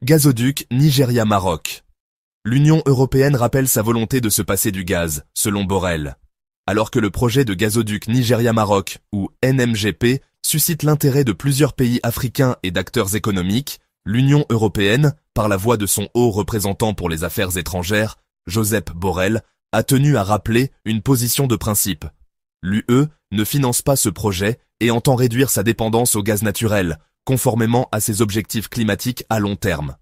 Gazoduc Nigeria-Maroc. L'Union européenne rappelle sa volonté de se passer du gaz, selon Borrell. Alors que le projet de gazoduc Nigeria-Maroc, ou NMGP, suscite l'intérêt de plusieurs pays africains et d'acteurs économiques, l'Union européenne, par la voix de son haut représentant pour les affaires étrangères, Josep Borrell, a tenu à rappeler une position de principe. L'UE ne finance pas ce projet et entend réduire sa dépendance au gaz naturel, conformément à ses objectifs climatiques à long terme.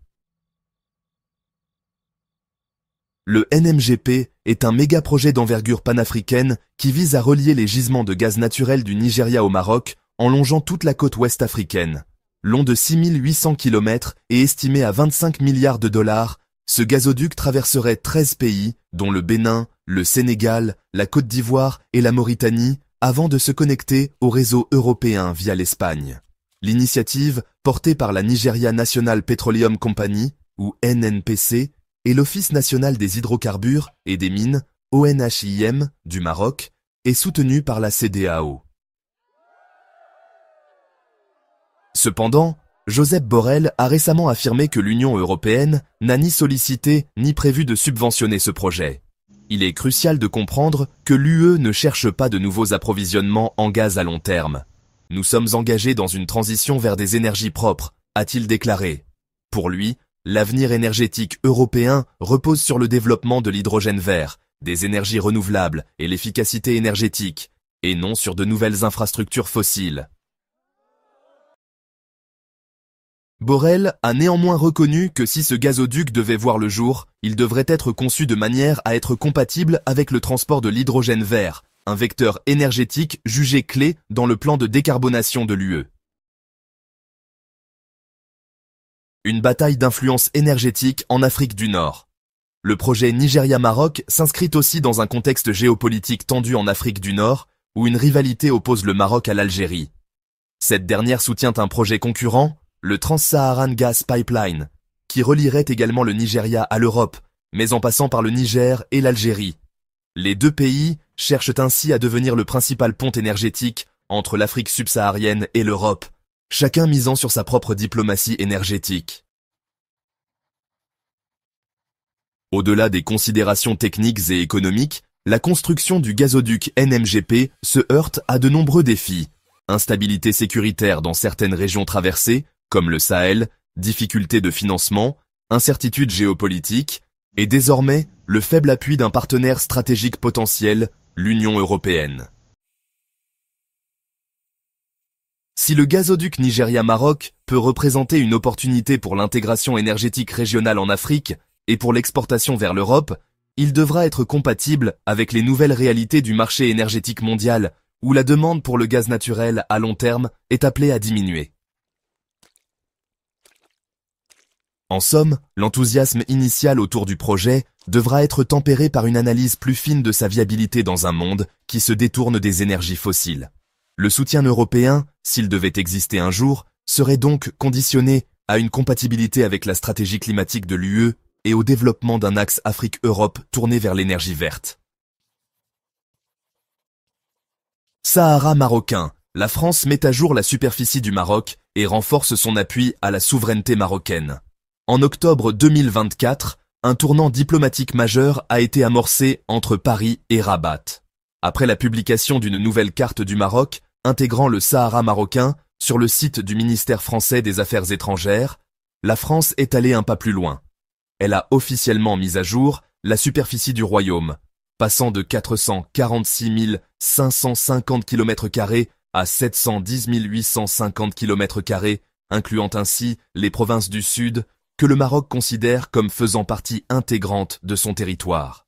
Le NMGP est un méga-projet d'envergure panafricaine qui vise à relier les gisements de gaz naturel du Nigeria au Maroc en longeant toute la côte ouest africaine. Long de 6800 km et estimé à 25 milliards de dollars, ce gazoduc traverserait 13 pays, dont le Bénin, le Sénégal, la Côte d'Ivoire et la Mauritanie, avant de se connecter au réseau européen via l'Espagne. L'initiative, portée par la Nigeria National Petroleum Company, ou NNPC, et l'Office national des hydrocarbures et des mines, ONHIM, du Maroc, est soutenue par la CEDEAO. Cependant, Josep Borrell a récemment affirmé que l'Union européenne n'a ni sollicité ni prévu de subventionner ce projet. Il est crucial de comprendre que l'UE ne cherche pas de nouveaux approvisionnements en gaz à long terme. Nous sommes engagés dans une transition vers des énergies propres, a-t-il déclaré. Pour lui, l'avenir énergétique européen repose sur le développement de l'hydrogène vert, des énergies renouvelables et l'efficacité énergétique, et non sur de nouvelles infrastructures fossiles. Borrell a néanmoins reconnu que si ce gazoduc devait voir le jour, il devrait être conçu de manière à être compatible avec le transport de l'hydrogène vert, un vecteur énergétique jugé clé dans le plan de décarbonation de l'UE. Une bataille d'influence énergétique en Afrique du Nord. Le projet Nigeria-Maroc s'inscrit aussi dans un contexte géopolitique tendu en Afrique du Nord, où une rivalité oppose le Maroc à l'Algérie. Cette dernière soutient un projet concurrent, le Trans-Saharan Gas Pipeline, qui relierait également le Nigeria à l'Europe, mais en passant par le Niger et l'Algérie. Les deux pays cherchent ainsi à devenir le principal pont énergétique entre l'Afrique subsaharienne et l'Europe, chacun misant sur sa propre diplomatie énergétique. Au-delà des considérations techniques et économiques, la construction du gazoduc NMGP se heurte à de nombreux défis. Instabilité sécuritaire dans certaines régions traversées, comme le Sahel, difficultés de financement, incertitudes géopolitiques, et désormais le faible appui d'un partenaire stratégique potentiel, l'Union européenne. Si le gazoduc Nigeria-Maroc peut représenter une opportunité pour l'intégration énergétique régionale en Afrique et pour l'exportation vers l'Europe, il devra être compatible avec les nouvelles réalités du marché énergétique mondial, où la demande pour le gaz naturel à long terme est appelée à diminuer. En somme, l'enthousiasme initial autour du projet devra être tempéré par une analyse plus fine de sa viabilité dans un monde qui se détourne des énergies fossiles. Le soutien européen, s'il devait exister un jour, serait donc conditionné à une compatibilité avec la stratégie climatique de l'UE et au développement d'un axe Afrique-Europe tourné vers l'énergie verte. Sahara marocain. La France met à jour la superficie du Maroc et renforce son appui à la souveraineté marocaine. En octobre 2024, un tournant diplomatique majeur a été amorcé entre Paris et Rabat. Après la publication d'une nouvelle carte du Maroc, intégrant le Sahara marocain, sur le site du ministère français des Affaires étrangères, la France est allée un pas plus loin. Elle a officiellement mis à jour la superficie du royaume, passant de 446 550 km² à 710 850 km², incluant ainsi les provinces du Sud, que le Maroc considère comme faisant partie intégrante de son territoire.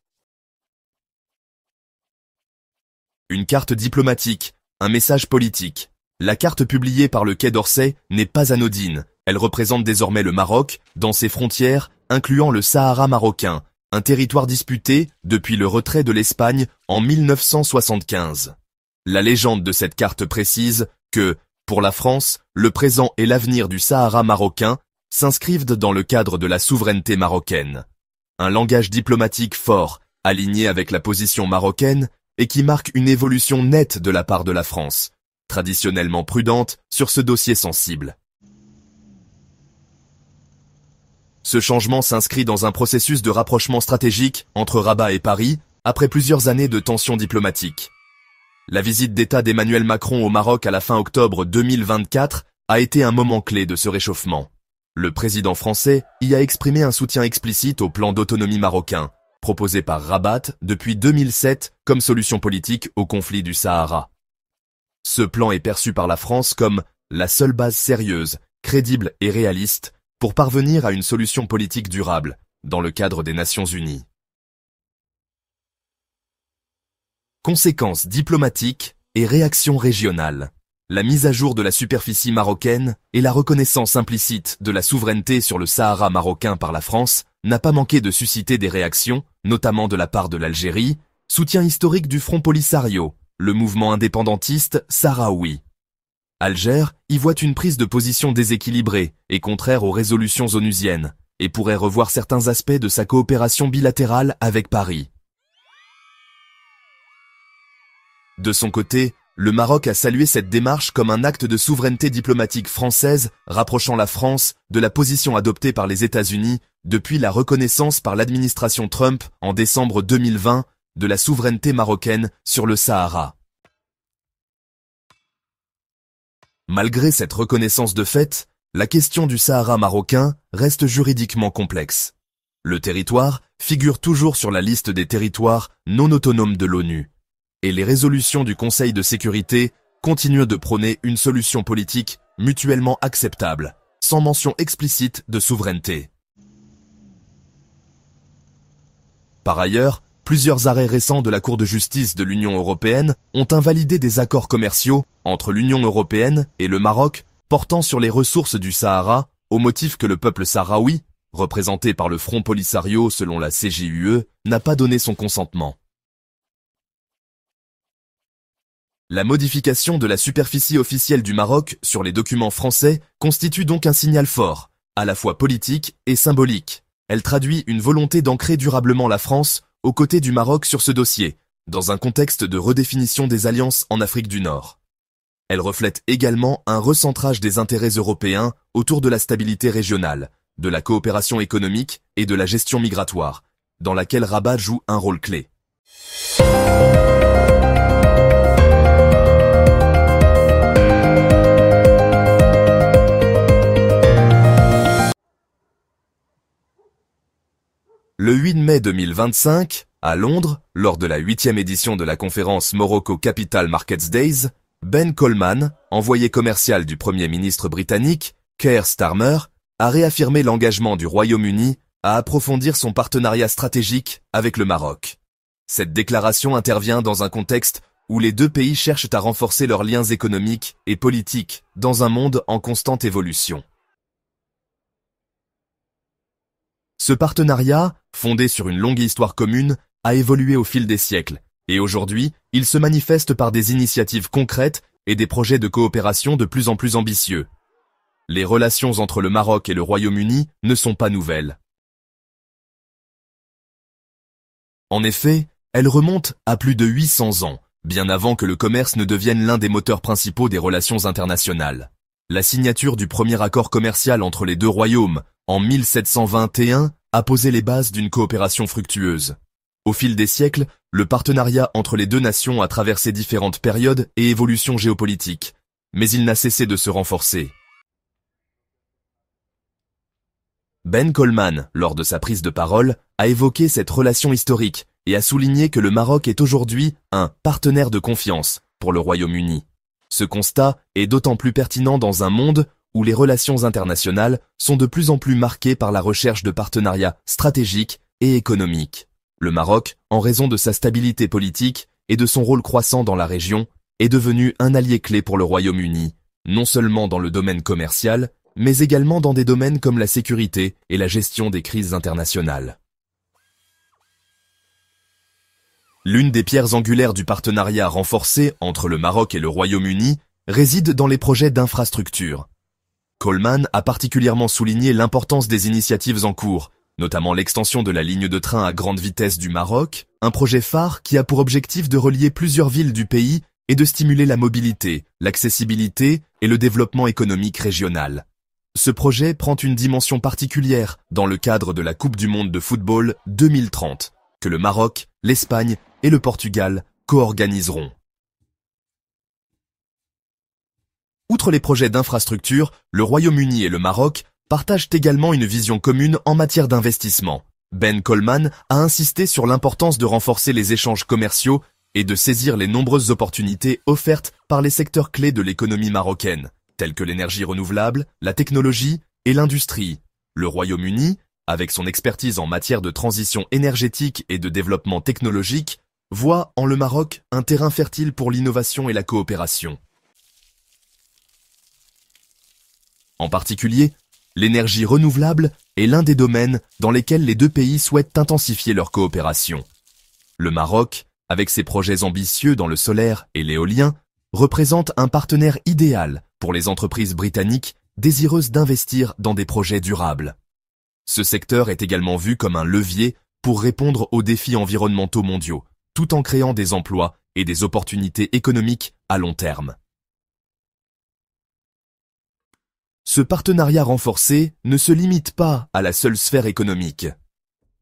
Une carte diplomatique, un message politique. La carte publiée par le Quai d'Orsay n'est pas anodine. Elle représente désormais le Maroc, dans ses frontières, incluant le Sahara marocain, un territoire disputé depuis le retrait de l'Espagne en 1975. La légende de cette carte précise que, pour la France, le présent et l'avenir du Sahara marocain s'inscrivent dans le cadre de la souveraineté marocaine. Un langage diplomatique fort, aligné avec la position marocaine, et qui marque une évolution nette de la part de la France, traditionnellement prudente sur ce dossier sensible. Ce changement s'inscrit dans un processus de rapprochement stratégique entre Rabat et Paris, après plusieurs années de tensions diplomatiques. La visite d'État d'Emmanuel Macron au Maroc à la fin octobre 2024 a été un moment clé de ce réchauffement. Le président français y a exprimé un soutien explicite au plan d'autonomie marocain, proposé par Rabat depuis 2007 comme solution politique au conflit du Sahara. Ce plan est perçu par la France comme la seule base sérieuse, crédible et réaliste pour parvenir à une solution politique durable dans le cadre des Nations Unies. Conséquences diplomatiques et réactions régionales. La mise à jour de la superficie marocaine et la reconnaissance implicite de la souveraineté sur le Sahara marocain par la France n'a pas manqué de susciter des réactions, notamment de la part de l'Algérie, soutien historique du Front Polisario, le mouvement indépendantiste sahraoui. Alger y voit une prise de position déséquilibrée et contraire aux résolutions onusiennes, et pourrait revoir certains aspects de sa coopération bilatérale avec Paris. De son côté, le Maroc a salué cette démarche comme un acte de souveraineté diplomatique française rapprochant la France de la position adoptée par les États-Unis depuis la reconnaissance par l'administration Trump en décembre 2020 de la souveraineté marocaine sur le Sahara. Malgré cette reconnaissance de fait, la question du Sahara marocain reste juridiquement complexe. Le territoire figure toujours sur la liste des territoires non autonomes de l'ONU, et les résolutions du Conseil de sécurité continuent de prôner une solution politique mutuellement acceptable, sans mention explicite de souveraineté. Par ailleurs, plusieurs arrêts récents de la Cour de justice de l'Union européenne ont invalidé des accords commerciaux entre l'Union européenne et le Maroc portant sur les ressources du Sahara au motif que le peuple sahraoui, représenté par le Front Polisario selon la CJUE, n'a pas donné son consentement. La modification de la superficie officielle du Maroc sur les documents français constitue donc un signal fort, à la fois politique et symbolique. Elle traduit une volonté d'ancrer durablement la France aux côtés du Maroc sur ce dossier, dans un contexte de redéfinition des alliances en Afrique du Nord. Elle reflète également un recentrage des intérêts européens autour de la stabilité régionale, de la coopération économique et de la gestion migratoire, dans laquelle Rabat joue un rôle clé. Le 8 mai 2025, à Londres, lors de la 8e édition de la conférence Morocco Capital Markets Days, Ben Coleman, envoyé commercial du Premier ministre britannique, Keir Starmer, a réaffirmé l'engagement du Royaume-Uni à approfondir son partenariat stratégique avec le Maroc. Cette déclaration intervient dans un contexte où les deux pays cherchent à renforcer leurs liens économiques et politiques dans un monde en constante évolution. Ce partenariat, fondé sur une longue histoire commune, a évolué au fil des siècles, et aujourd'hui, il se manifeste par des initiatives concrètes et des projets de coopération de plus en plus ambitieux. Les relations entre le Maroc et le Royaume-Uni ne sont pas nouvelles. En effet, elles remontent à plus de 800 ans, bien avant que le commerce ne devienne l'un des moteurs principaux des relations internationales. La signature du premier accord commercial entre les deux royaumes, en 1721, a posé les bases d'une coopération fructueuse. Au fil des siècles, le partenariat entre les deux nations a traversé différentes périodes et évolutions géopolitiques, mais il n'a cessé de se renforcer. Ben Coleman, lors de sa prise de parole, a évoqué cette relation historique et a souligné que le Maroc est aujourd'hui un partenaire de confiance pour le Royaume-Uni. Ce constat est d'autant plus pertinent dans un monde où les relations internationales sont de plus en plus marquées par la recherche de partenariats stratégiques et économiques. Le Maroc, en raison de sa stabilité politique et de son rôle croissant dans la région, est devenu un allié clé pour le Royaume-Uni, non seulement dans le domaine commercial, mais également dans des domaines comme la sécurité et la gestion des crises internationales. L'une des pierres angulaires du partenariat renforcé entre le Maroc et le Royaume-Uni réside dans les projets d'infrastructure. Coleman a particulièrement souligné l'importance des initiatives en cours, notamment l'extension de la ligne de train à grande vitesse du Maroc, un projet phare qui a pour objectif de relier plusieurs villes du pays et de stimuler la mobilité, l'accessibilité et le développement économique régional. Ce projet prend une dimension particulière dans le cadre de la Coupe du monde de football 2030, que le Maroc, l'Espagne et le Portugal co-organiseront. Outre les projets d'infrastructure, le Royaume-Uni et le Maroc partagent également une vision commune en matière d'investissement. Ben Coleman a insisté sur l'importance de renforcer les échanges commerciaux et de saisir les nombreuses opportunités offertes par les secteurs clés de l'économie marocaine, tels que l'énergie renouvelable, la technologie et l'industrie. Le Royaume-Uni, avec son expertise en matière de transition énergétique et de développement technologique, voit en le Maroc un terrain fertile pour l'innovation et la coopération. En particulier, l'énergie renouvelable est l'un des domaines dans lesquels les deux pays souhaitent intensifier leur coopération. Le Maroc, avec ses projets ambitieux dans le solaire et l'éolien, représente un partenaire idéal pour les entreprises britanniques désireuses d'investir dans des projets durables. Ce secteur est également vu comme un levier pour répondre aux défis environnementaux mondiaux, tout en créant des emplois et des opportunités économiques à long terme. Ce partenariat renforcé ne se limite pas à la seule sphère économique.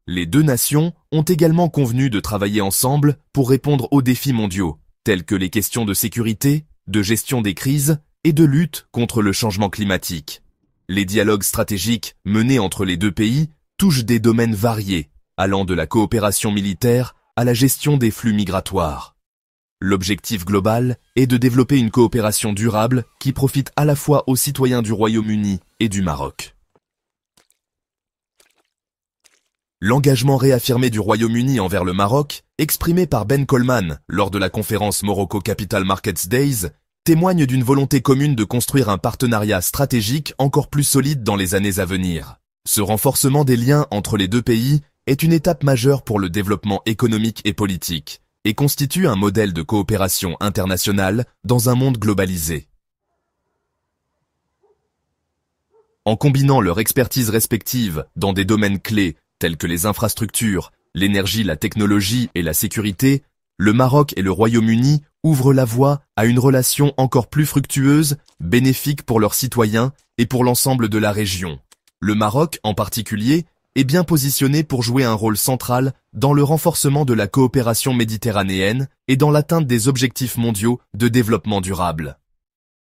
Les deux nations ont également convenu de travailler ensemble pour répondre aux défis mondiaux, tels que les questions de sécurité, de gestion des crises et de lutte contre le changement climatique. Les dialogues stratégiques menés entre les deux pays touchent des domaines variés, allant de la coopération militaire à la gestion des flux migratoires. L'objectif global est de développer une coopération durable qui profite à la fois aux citoyens du Royaume-Uni et du Maroc. L'engagement réaffirmé du Royaume-Uni envers le Maroc, exprimé par Ben Coleman lors de la conférence Morocco Capital Markets Days, témoigne d'une volonté commune de construire un partenariat stratégique encore plus solide dans les années à venir. Ce renforcement des liens entre les deux pays est une étape majeure pour le développement économique et politique, et constitue un modèle de coopération internationale dans un monde globalisé. En combinant leur expertise respective dans des domaines clés tels que les infrastructures, l'énergie, la technologie et la sécurité, le Maroc et le Royaume-Uni ouvrent la voie à une relation encore plus fructueuse, bénéfique pour leurs citoyens et pour l'ensemble de la région. Le Maroc, en particulier, est bien positionné pour jouer un rôle central dans le renforcement de la coopération méditerranéenne et dans l'atteinte des objectifs mondiaux de développement durable.